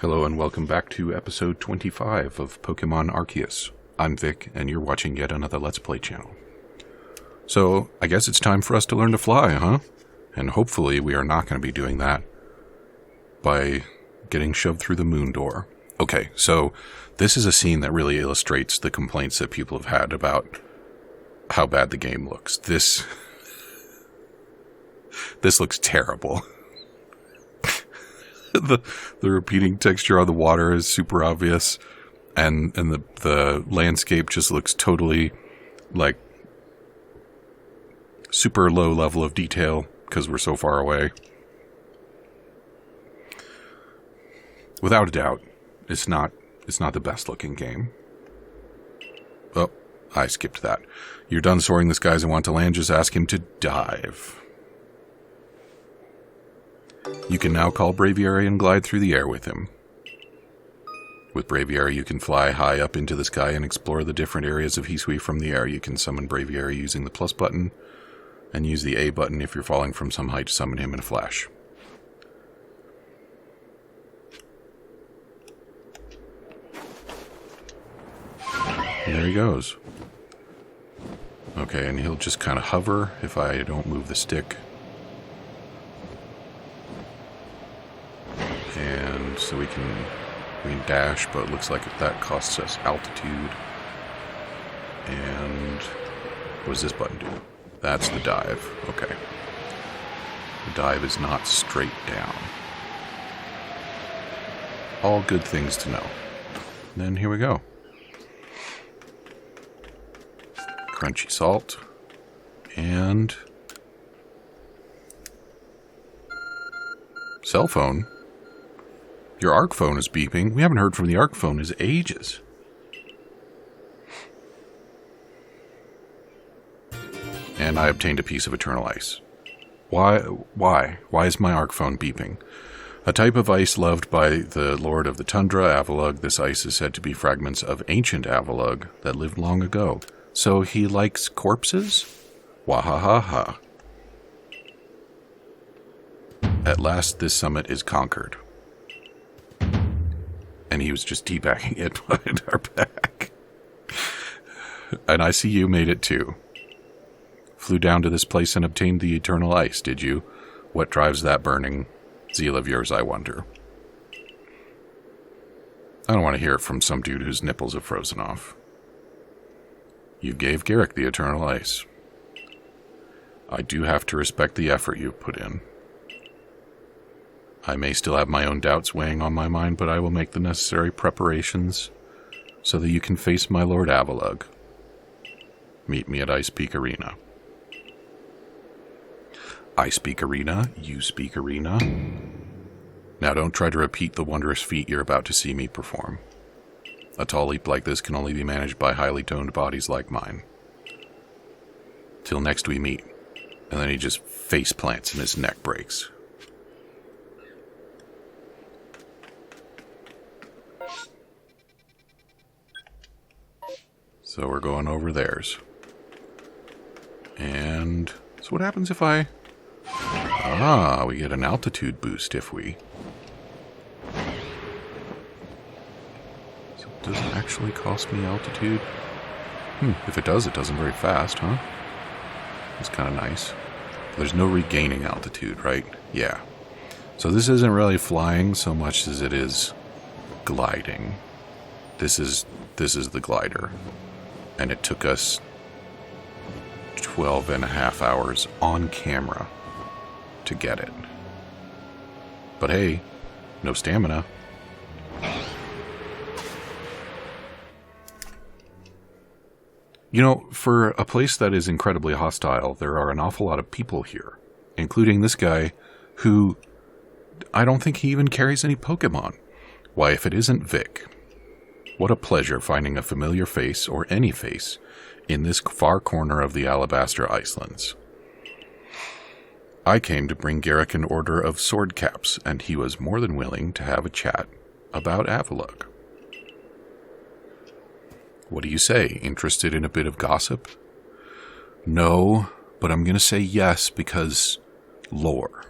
Hello and welcome back to episode 25 of Pokemon Arceus. I'm Vic, and you're watching yet another Let's Play channel. So, I guess it's time for us to learn to fly, huh? And hopefully we are not going to be doing that by getting shoved through the moon door. Okay, so this is a scene that really illustrates the complaints that people have had about how bad the game looks. This looks terrible. The repeating texture on the water is super obvious, and the landscape just looks totally like super low level of detail because we're so far away. Without a doubt, it's not the best looking game. Oh, I skipped that. You're done soaring the skies and want to land, just ask him to dive. You can now call Braviary and glide through the air with him. With Braviary, you can fly high up into the sky and explore the different areas of Hisui from the air. You can summon Braviary using the plus button, and use the A button if you're falling from some height to summon him in a flash. And there he goes. Okay, and he'll just kind of hover if I don't move the stick. And so we can dash, but it looks like that costs us altitude. And what does this button do? That's the dive. Okay. The dive is not straight down. All good things to know. And then here we go. Crunchy salt. And cell phone. Your ARC phone is beeping. We haven't heard from the ARC phone in ages. And I obtained a piece of eternal ice. Why? Why is my ARC phone beeping? A type of ice loved by the Lord of the Tundra, Avalugg. This ice is said to be fragments of ancient Avalugg that lived long ago. So he likes corpses? Wahahaha. At last, this summit is conquered. And he was just teabagging it behind our back. And I see you made it too. Flew down to this place and obtained the eternal ice, did you? What drives that burning zeal of yours, I wonder? I don't want to hear it from some dude whose nipples have frozen off. You gave Garrick the eternal ice. I do have to respect the effort you've put in. I may still have my own doubts weighing on my mind, but I will make the necessary preparations so that you can face my Lord Avalugg. Meet me at Ice Peak Arena. Ice Peak Arena? You speak arena? Now don't try to repeat the wondrous feat you're about to see me perform. A tall leap like this can only be managed by highly toned bodies like mine. Till next we meet. And then he just face plants and his neck breaks. So we're going over theirs. And so what happens if I... we get an altitude boost if we... So does it actually cost me altitude? If it does, it doesn't very fast, huh? That's kind of nice. There's no regaining altitude, right? Yeah. So this isn't really flying so much as it is gliding. This is the glider. And it took us 12 and a half hours on camera to get it. But hey, no stamina. You know, for a place that is incredibly hostile, there are an awful lot of people here, including this guy who I don't think he even carries any Pokemon. Why, if it isn't Vic. What a pleasure finding a familiar face, or any face, in this far corner of the Alabaster Icelands. I came to bring Garrick an order of sword caps, and he was more than willing to have a chat about Avalugg. What do you say? Interested in a bit of gossip? No, but I'm going to say yes because lore.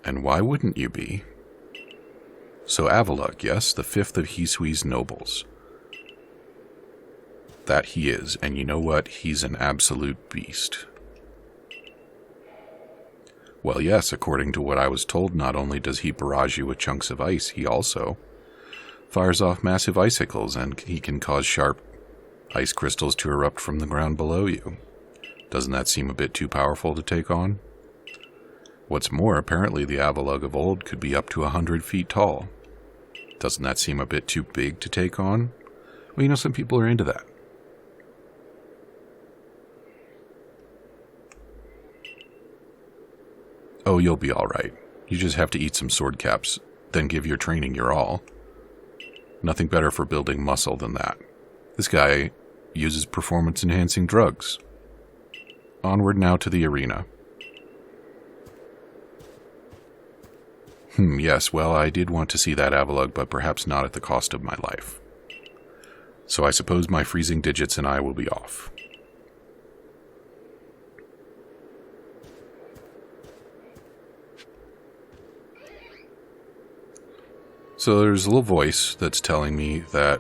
And why wouldn't you be? So Avalugg, yes, the fifth of Hisui's nobles. That he is, and you know what? He's an absolute beast. Well, yes, according to what I was told, not only does he barrage you with chunks of ice, he also fires off massive icicles, and he can cause sharp ice crystals to erupt from the ground below you. Doesn't that seem a bit too powerful to take on? What's more, apparently the Avalugg of old could be up to 100 feet tall. Doesn't that seem a bit too big to take on? Well, you know, some people are into that. Oh, you'll be alright. You just have to eat some sword caps, then give your training your all. Nothing better for building muscle than that. This guy uses performance-enhancing drugs. Onward now to the arena. Yes, well, I did want to see that Avalugg, but perhaps not at the cost of my life. So I suppose my freezing digits and I will be off. So there's a little voice that's telling me that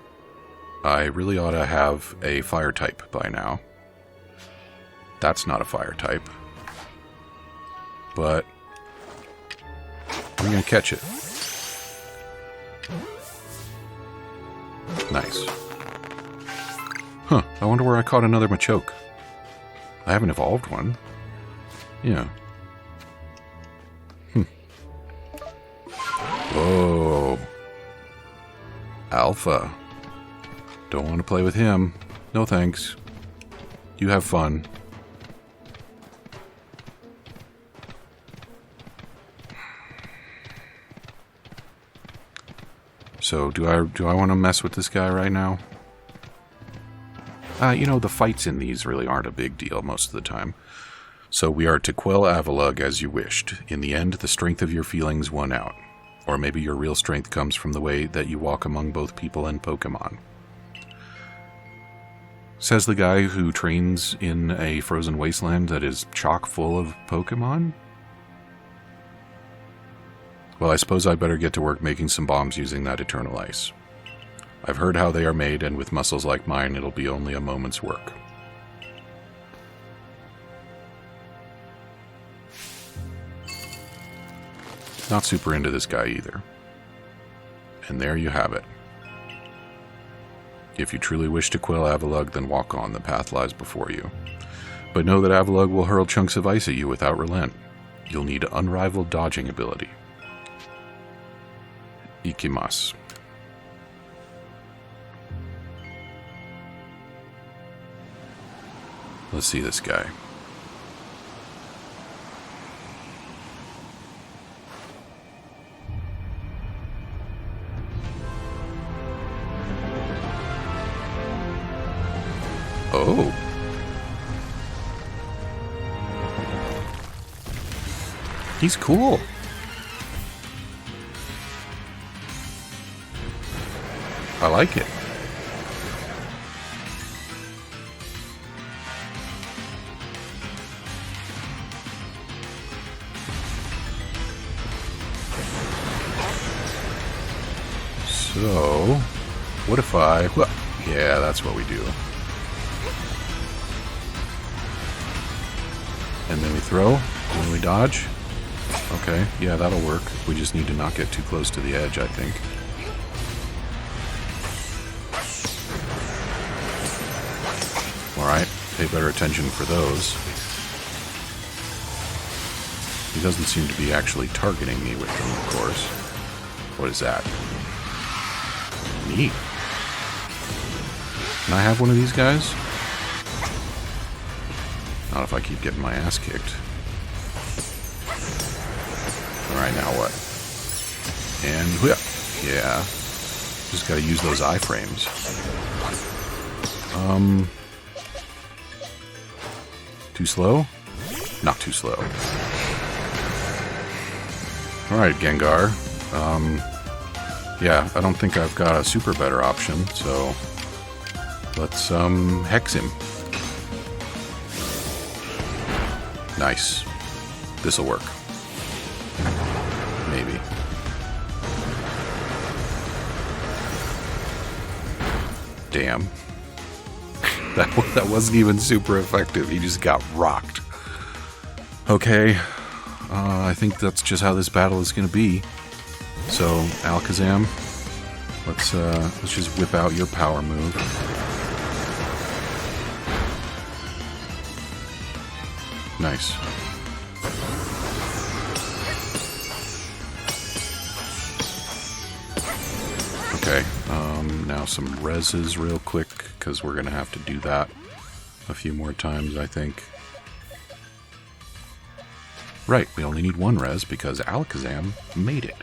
I really ought to have a fire type by now. That's not a fire type. But I'm going to catch it. Nice. Huh, I wonder where I caught another Machoke. I haven't evolved one. Yeah. Whoa. Alpha. Don't want to play with him. No thanks. You have fun. So, do I want to mess with this guy right now? You know, the fights in these really aren't a big deal most of the time. So we are to quell Avalugg as you wished. In the end, the strength of your feelings won out. Or maybe your real strength comes from the way that you walk among both people and Pokemon. Says the guy who trains in a frozen wasteland that is chock full of Pokemon? Well, I suppose I'd better get to work making some bombs using that eternal ice. I've heard how they are made, and with muscles like mine, it'll be only a moment's work. Not super into this guy either. And there you have it. If you truly wish to quell Avalugg, then walk on, the path lies before you. But know that Avalugg will hurl chunks of ice at you without relent. You'll need unrivaled dodging ability. Ikimasu. Let's see this guy. Oh. He's cool. I like it. So, what if I... Well, yeah, that's what we do. And then we throw, and then we dodge. Okay, yeah, that'll work. We just need to not get too close to the edge, I think. Alright, pay better attention for those. He doesn't seem to be actually targeting me with them, of course. What is that? Neat. Can I have one of these guys? Not if I keep getting my ass kicked. Alright, now what? And, yeah. Just gotta use those iframes. Too slow? Not too slow. Alright, Gengar. Yeah, I don't think I've got a super better option, so let's, hex him. Nice. This'll work. Maybe. damn. That wasn't even super effective. He just got rocked. Okay. I think that's just how this battle is going to be. So, Alakazam, let's just whip out your power move. Nice. Okay, now some reses real quick, because we're going to have to do that a few more times, I think. Right, we only need one res, because Alakazam made it.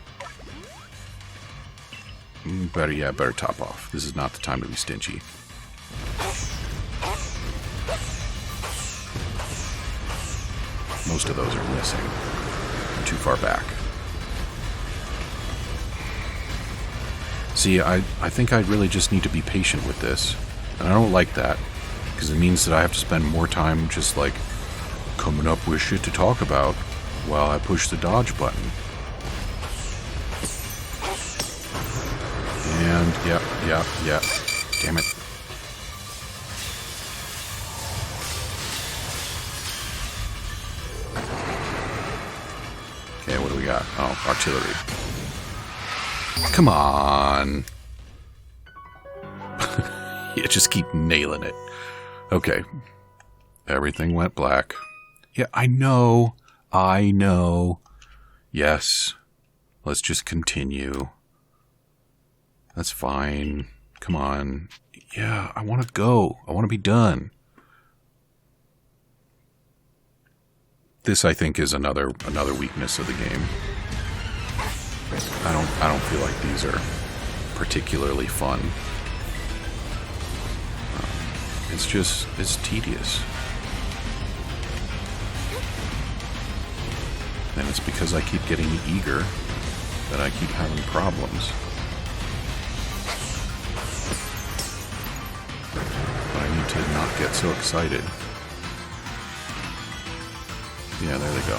Better top off. This is not the time to be stingy. Most of those are missing. I'm too far back. See, I think I really just need to be patient with this. And I don't like that, because it means that I have to spend more time just, like, coming up with shit to talk about while I push the dodge button. And, yeah. Damn it. Okay, what do we got? Oh, artillery. Come on. You just keep nailing it. Okay. Everything went black. Yeah, I know. Yes. Let's just continue. That's fine. Come on. Yeah, I want to go. I want to be done. This, I think, is another weakness of the game. I don't feel like these are particularly fun. It's tedious. And it's because I keep getting eager that I keep having problems. But I need to not get so excited. Yeah, there they go.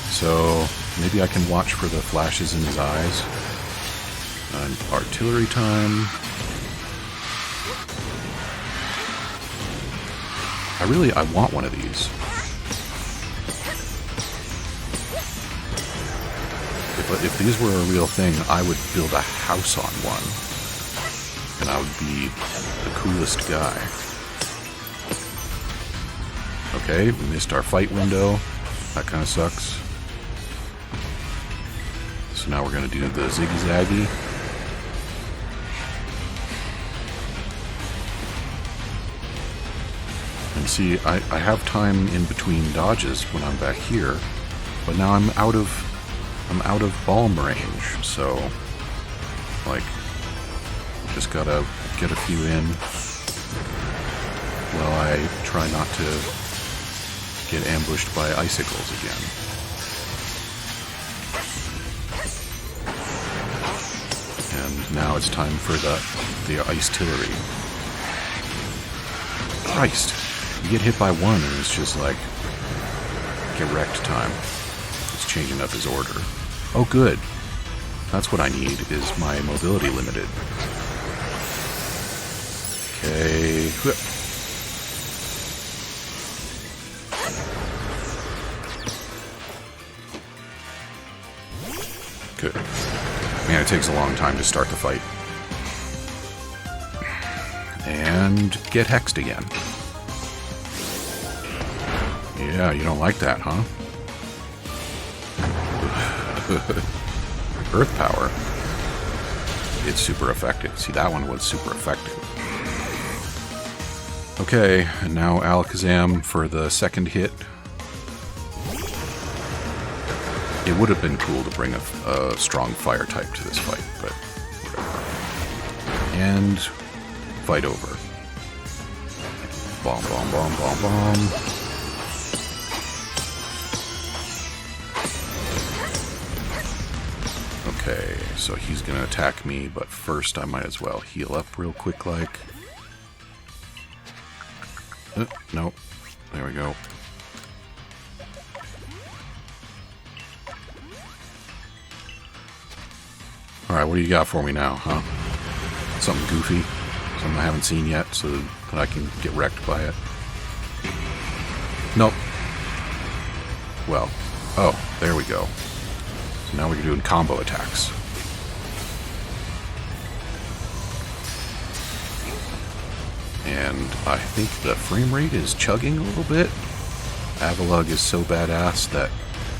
So, maybe I can watch for the flashes in his eyes. Artillery time. I want one of these. If these were a real thing, I would build a house on one. And I would be the coolest guy. Okay, we missed our fight window. That kind of sucks. So now we're going to do the ziggy-zaggy. And see, I have time in between dodges when I'm back here, but now I'm out of balm range, so like just gotta get a few in while I try not to get ambushed by icicles again. And now it's time for the ice-tillery. Christ! You get hit by one and it's just like get wrecked time. It's changing up his order. Oh good. That's what I need, is my mobility limited. Okay. Good. Man, it takes a long time to start the fight. And get hexed again. Yeah, you don't like that, huh? Earth power. It's super effective. See, that one was super effective. Okay, and now Alakazam for the second hit. It would have been cool to bring a strong fire type to this fight, but whatever. And fight over. Bomb, bomb, bomb, bomb, bomb. Okay, so he's going to attack me, but first I might as well heal up real quick, like. Nope. There we go. Alright, what do you got for me now, huh? Something goofy? Something I haven't seen yet, so that I can get wrecked by it. Nope. Well, oh, there we go. So now we're doing combo attacks. And I think the frame rate is chugging a little bit. Avalugg is so badass that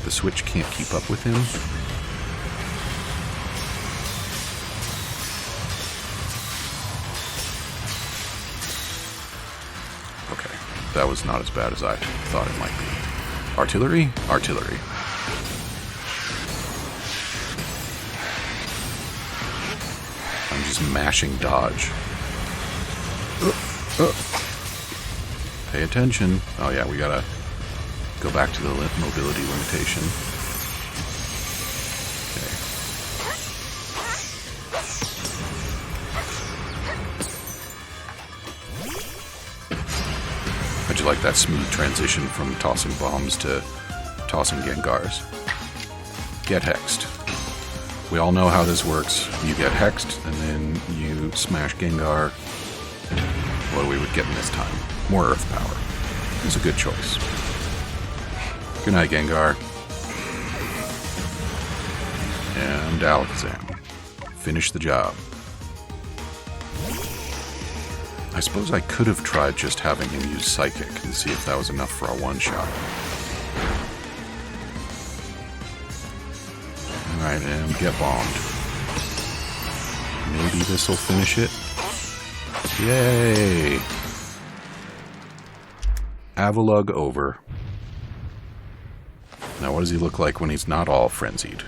the Switch can't keep up with him. Okay, that was not as bad as I thought it might be. Artillery? Artillery. I'm just mashing dodge. Pay attention. Oh yeah, we gotta go back to the mobility limitation. Okay. How'd you like that smooth transition from tossing bombs to tossing Gengars? Get hexed. We all know how this works. You get hexed, and then you smash Gengar. What are we getting this time? More Earth Power. It's a good choice. Good night, Gengar. And Alakazam. Finish the job. I suppose I could have tried just having him use Psychic and see if that was enough for a one-shot. Alright, and get bombed. Maybe this will finish it. Yay! Avalugg over. Now what does he look like when he's not all frenzied?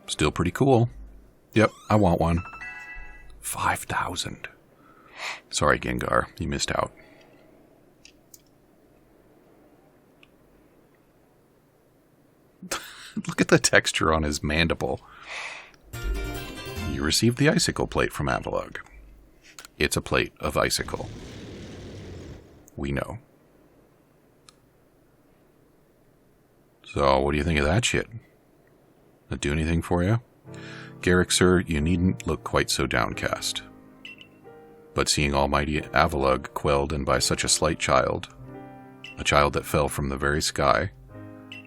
Still pretty cool. Yep, I want one. 5,000. Sorry, Gengar, you missed out. Look at the texture on his mandible. You received the Icicle plate from Avalugg. It's a plate of Icicle. We know. So, what do you think of that shit? That do anything for you? Garrick, sir, you needn't look quite so downcast. But seeing almighty Avalugg quelled and by such a slight child, a child that fell from the very sky,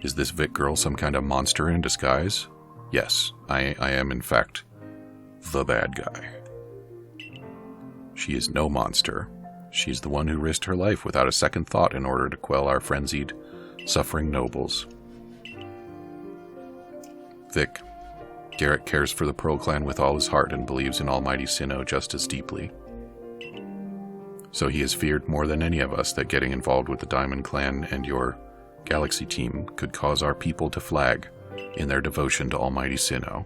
is this Vic girl some kind of monster in disguise? Yes, I am in fact the bad guy. She is no monster. She's the one who risked her life without a second thought in order to quell our frenzied, suffering nobles. Vic, Garrett cares for the Pearl Clan with all his heart and believes in almighty Sinnoh just as deeply. So he has feared more than any of us that getting involved with the Diamond Clan and your Galaxy team could cause our people to flag in their devotion to almighty Sinnoh.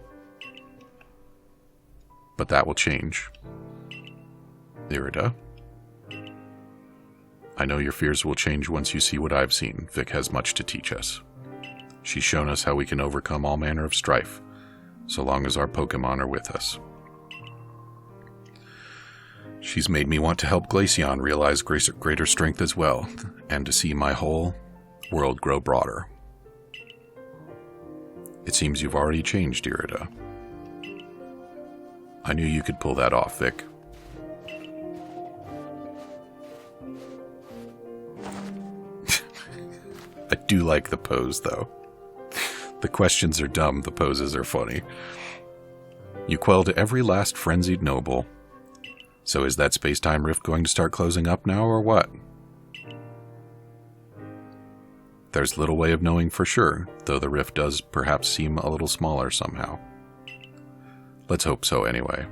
But that will change. Irida, I know your fears will change once you see what I've seen. Vic has much to teach us. She's shown us how we can overcome all manner of strife, so long as our Pokemon are with us. She's made me want to help Glaceon realize greater strength as well, and to see my whole world grow broader. It seems you've already changed, Irida. I knew you could pull that off, Vic. I do like the pose, though. The questions are dumb, the poses are funny. You quelled every last frenzied noble. So is that space-time rift going to start closing up now, or what? There's little way of knowing for sure, though the rift does perhaps seem a little smaller somehow. Let's hope so anyway.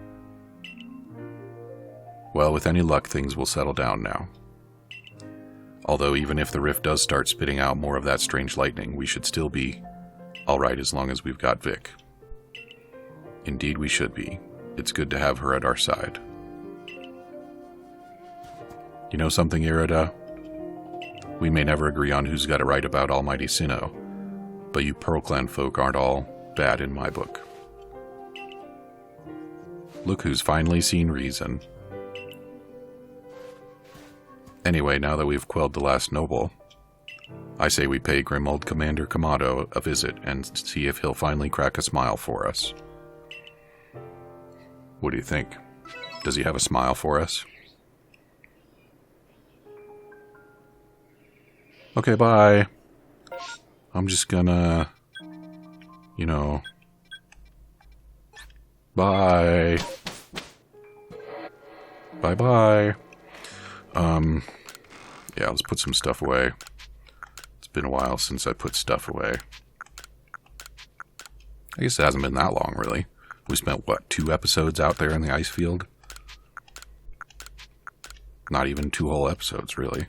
Well, with any luck, things will settle down now. Although even if the rift does start spitting out more of that strange lightning, we should still be alright as long as we've got Vic. Indeed we should be. It's good to have her at our side. You know something, Irida? We may never agree on who's got it right about almighty Sinnoh, but you Pearl Clan folk aren't all bad in my book. Look who's finally seen reason. Anyway, now that we've quelled the last noble, I say we pay grim old Commander Kamado a visit and see if he'll finally crack a smile for us. What do you think? Does he have a smile for us? Okay, bye. I'm just gonna... You know... Bye. Bye-bye. Yeah, let's put some stuff away. It's been a while since I put stuff away. I guess it hasn't been that long, really. We spent, what, 2 episodes out there in the ice field? Not even 2 whole episodes, really.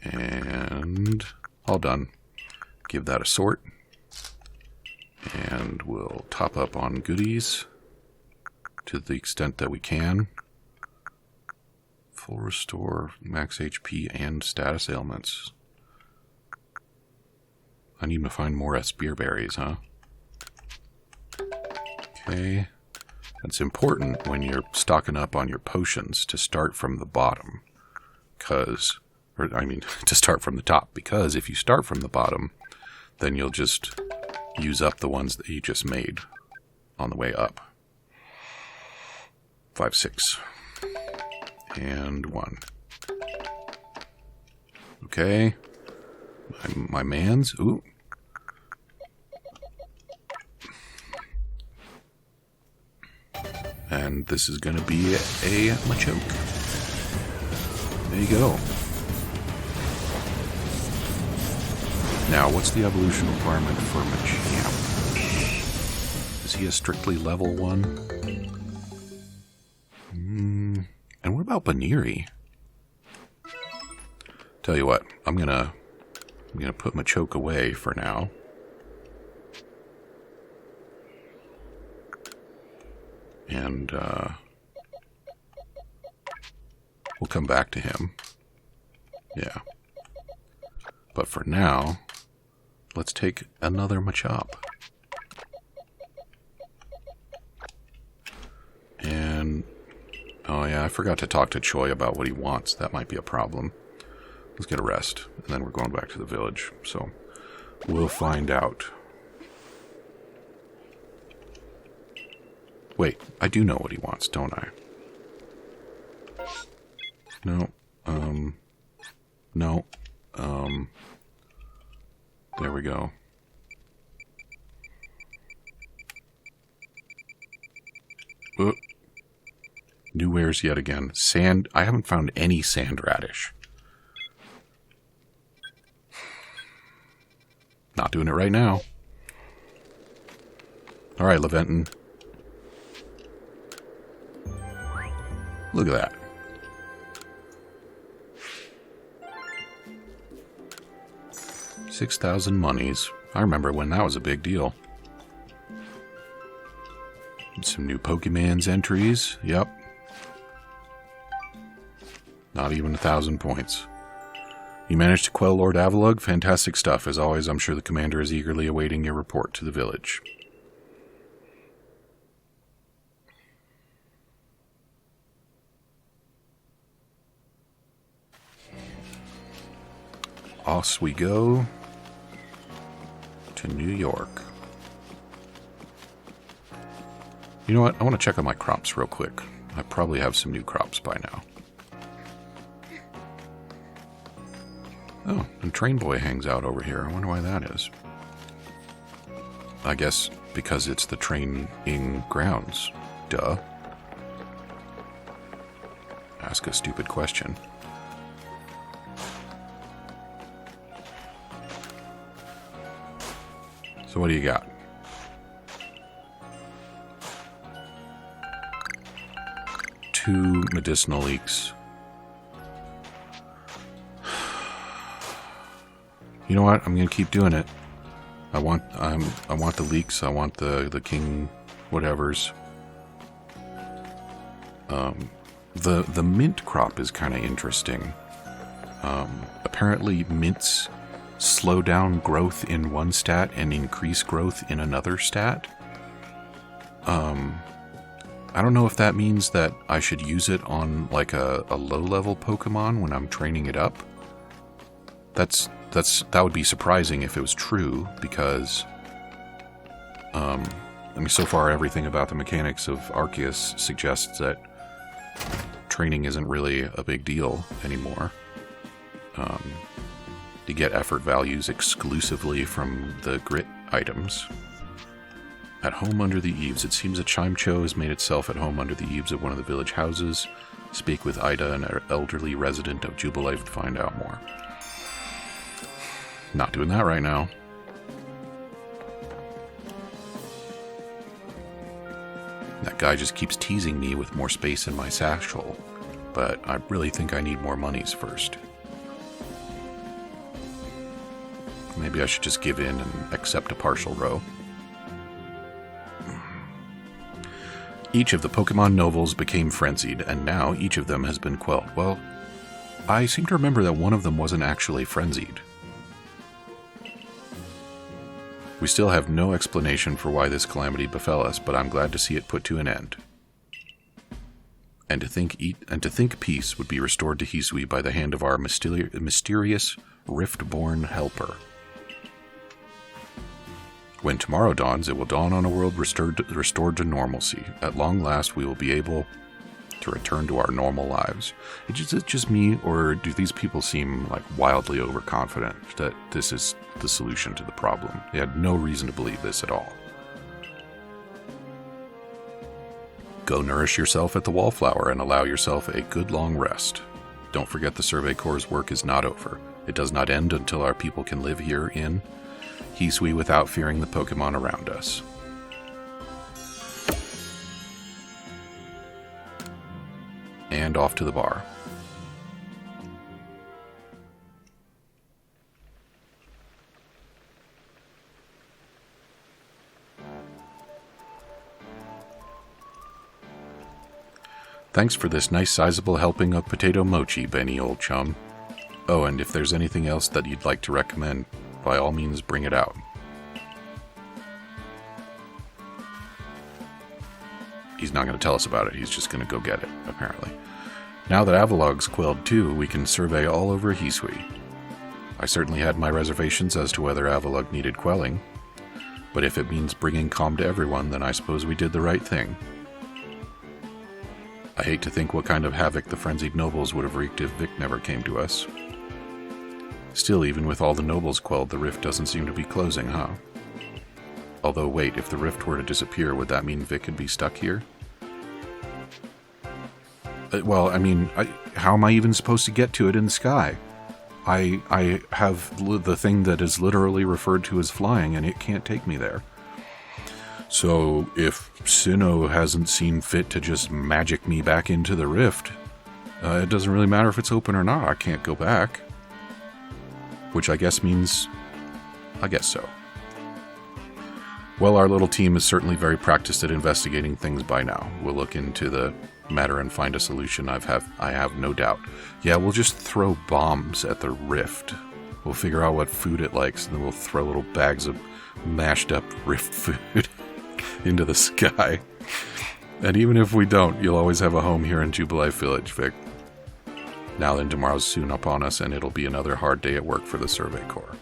And all done. Give that a sort. And we'll top up on goodies to the extent that we can. Full restore, max HP, and status ailments. I need to find more spearberries, huh? Okay. That's important when you're stocking up on your potions to start from the bottom. To start from the top. Because if you start from the bottom, then you'll just use up the ones that you just made on the way up. 5, 6. And 1. Okay. My mans. Ooh. And this is going to be a Machoke. There you go. Now, what's the evolution requirement for Machamp? Is he a strictly level 1? And what about Baniri? Tell you what, I'm gonna put Machoke away for now. And we'll come back to him. Yeah. But for now, let's take another Machop. And oh yeah, I forgot to talk to Choi about what he wants. That might be a problem. Let's get a rest, and then we're going back to the village. So we'll find out. Wait, I do know what he wants, don't I? No. No. There we go. New wares yet again. Sand. I haven't found any sand radish. Not doing it right now. Alright, Leventon. Look at that. 6,000 monies. I remember when that was a big deal. Some new Pokemon's entries. Yep. Not even 1,000 points. You managed to quell Lord Avalugg? Fantastic stuff. As always, I'm sure the commander is eagerly awaiting your report to the village. Off we go to New York. You know what? I want to check on my crops real quick. I probably have some new crops by now. Oh, and Train Boy hangs out over here. I wonder why that is. I guess because it's the training grounds. Duh. Ask a stupid question. So what do you got? Two medicinal leeks. You know what? I'm gonna keep doing it. I want the leeks. I want the king whatevers. The mint crop is kind of interesting. Apparently mints slow down growth in one stat and increase growth in another stat. I don't know if that means that I should use it on like a low-level Pokemon when I'm training it up. That would be surprising if it was true, because so far everything about the mechanics of Arceus suggests that training isn't really a big deal anymore. You get effort values exclusively from the grit items. At home under the eaves. It seems that Chimecho has made itself at home under the eaves of one of the village houses. Speak with Ida, an elderly resident of Jubilife, to find out more. Not doing that right now. That guy just keeps teasing me with more space in my satchel, but I really think I need more monies first. Maybe I should just give in and accept a partial row. Each of the Pokemon nobles became frenzied, and now each of them has been quelled. Well, I seem to remember that one of them wasn't actually frenzied. We still have no explanation for why this calamity befell us, but I'm glad to see it put to an end. And to think peace would be restored to Hisui by the hand of our mysterious Rift-born helper. When tomorrow dawns, it will dawn on a world restored to normalcy. At long last, we will be able to return to our normal lives. Is it just me, or do these people seem like wildly overconfident that this is the solution to the problem? They had no reason to believe this at all. Go nourish yourself at the Wallflower and allow yourself a good long rest. Don't forget the Survey Corps' work is not over. It does not end until our people can live here in Hisui without fearing the Pokemon around us. And off to the bar. Thanks for this nice sizable helping of potato mochi, Benny, old chum. Oh, and if there's anything else that you'd like to recommend, by all means bring it out. He's not going to tell us about it, he's just going to go get it, apparently. Now that Avalog's quelled too, we can survey all over Hisui. I certainly had my reservations as to whether Avalog needed quelling, but if it means bringing calm to everyone, then I suppose we did the right thing. I hate to think what kind of havoc the frenzied nobles would have wreaked if Vic never came to us. Still, even with all the nobles quelled, the rift doesn't seem to be closing, huh? Although, wait, if the rift were to disappear, would that mean Vic could be stuck here? Well, I mean, how am I even supposed to get to it in the sky? I have the thing that is literally referred to as flying, and it can't take me there. So, if Sinnoh hasn't seen fit to just magic me back into the rift, it doesn't really matter if it's open or not. I can't go back. Which I guess means, I guess so. Well, our little team is certainly very practiced at investigating things by now. We'll look into the matter and find a solution, I have no doubt. Yeah, we'll just throw bombs at the rift. We'll figure out what food it likes, and then we'll throw little bags of mashed up rift food into the sky. And even if we don't, you'll always have a home here in Jubilife Village, Vic. Now then, tomorrow's soon upon us, and it'll be another hard day at work for the Survey Corps.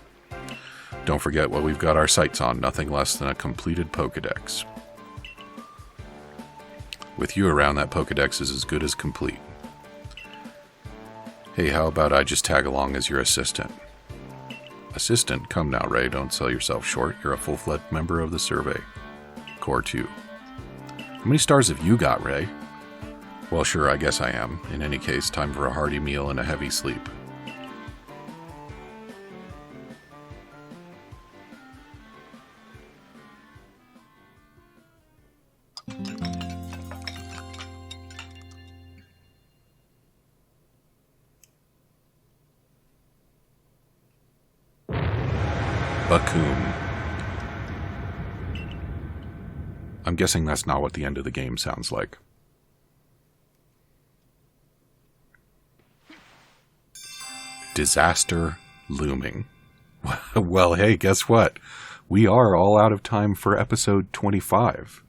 Don't forget what we've got our sights on, nothing less than a completed Pokedex. With you around, that Pokedex is as good as complete. Hey, how about I just tag along as your assistant? Assistant? Come now, Ray, don't sell yourself short. You're a full-fledged member of the Survey Corps, too. How many stars have you got, Ray? Well, sure, I guess I am. In any case, time for a hearty meal and a heavy sleep. Bakum. I'm guessing that's not what the end of the game sounds like. Disaster looming. Well, hey, guess what? We are all out of time for episode 25.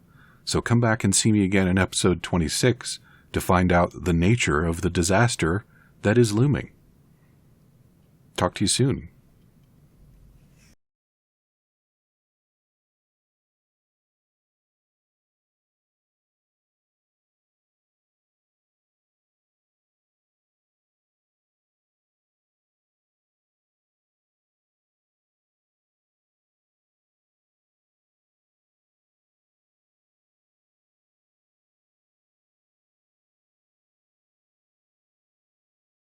So come back and see me again in episode 26 to find out the nature of the disaster that is looming. Talk to you soon.